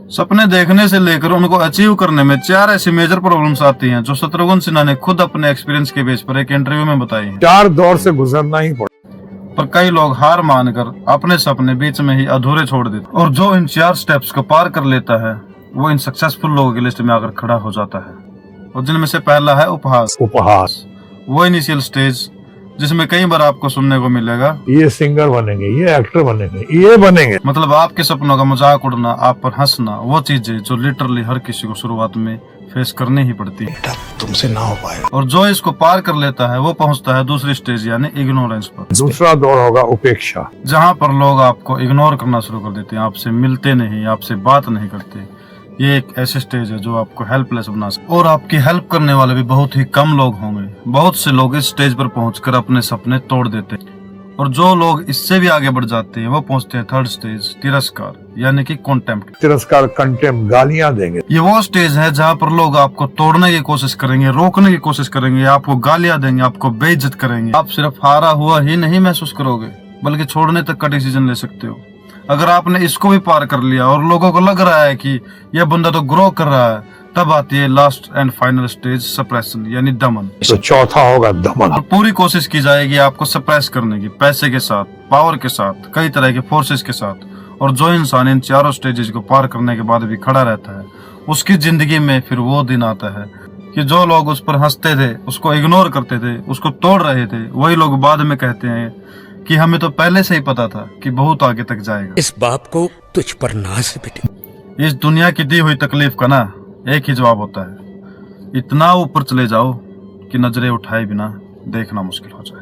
सपने देखने से लेकर उनको अचीव करने में 4 ऐसी मेजर प्रॉब्लम्स आती हैं जो शत्रुघ्न सिन्हा ने खुद अपने एक्सपीरियंस के बेस पर एक इंटरव्यू में बताई हैं। 4 दौर से गुजरना ही पड़ा। पर कई लोग हार मानकर अपने सपने बीच में ही अधूरे छोड़ देते और जो इन 4 स्टेप्स को पार कर लेता है वो इन सक्सेसफुल लोगों की लिस्ट में आकर खड़ा हो जाता है। और जिनमें से पहला है उपहास। वो इनिशियल स्टेज जिसमें कई बार आपको सुनने को मिलेगा ये सिंगर बनेंगे, ये एक्टर बनेंगे, ये बनेंगे। मतलब आपके सपनों का मजाक उड़ना, आप पर हंसना, वो चीजें जो लिटरली हर किसी को शुरुआत में फेस करनी ही पड़ती है। तुमसे ना हो पाएगा। और जो इसको पार कर लेता है वो पहुंचता है दूसरी स्टेज यानी इग्नोरेंस पर। दूसरा दौर होगा उपेक्षा, जहाँ पर लोग आपको इग्नोर करना शुरू कर देते हैं, आपसे मिलते नहीं, आपसे बात नहीं करते। ये एक ऐसे स्टेज है जो आपको हेल्पलेस बना सकता है और आपकी हेल्प करने वाले भी बहुत ही कम लोग होंगे। बहुत से लोग इस स्टेज पर पहुंचकर अपने सपने तोड़ देते हैं और जो लोग इससे भी आगे बढ़ जाते हैं वो पहुंचते हैं थर्ड स्टेज, तिरस्कार यानी कि कॉन्टेम्प्ट। तिरस्कार, कंटेम्प्ट, गालियां देंगे। ये वो स्टेज है जहाँ पर लोग आपको तोड़ने की कोशिश करेंगे, रोकने की कोशिश करेंगे, आपको गालियां देंगे, आपको बेइज्जत करेंगे। आप सिर्फ हारा हुआ ही नहीं महसूस करोगे बल्कि छोड़ने तक का डिसीजन ले सकते हो। अगर आपने इसको भी पार कर लिया और लोगों को लग रहा है कि यह बंदा तो ग्रो कर रहा है, तब आती है last and final stage, suppression यानी दमन। तो चौथा होगा दमन। और पूरी कोशिश की जाएगी आपको सप्रेस करने की, पैसे के साथ, पावर के साथ, कई तरह के फोर्सेस के साथ। और जो इंसान इन 4 स्टेजेस को पार करने के बाद भी खड़ा रहता है उसकी जिंदगी में फिर वो दिन आता है कि जो लोग उस पर हंसते थे, उसको इग्नोर करते थे, उसको तोड़ रहे थे, वही लोग बाद में कहते हैं कि हमें तो पहले से ही पता था कि बहुत आगे तक जाएगा। इस बाप को तुझ पर नाज है बेटे। इस दुनिया की दी हुई तकलीफ का ना एक ही जवाब होता है, इतना ऊपर चले जाओ कि नजरें उठाए बिना देखना मुश्किल हो जाए।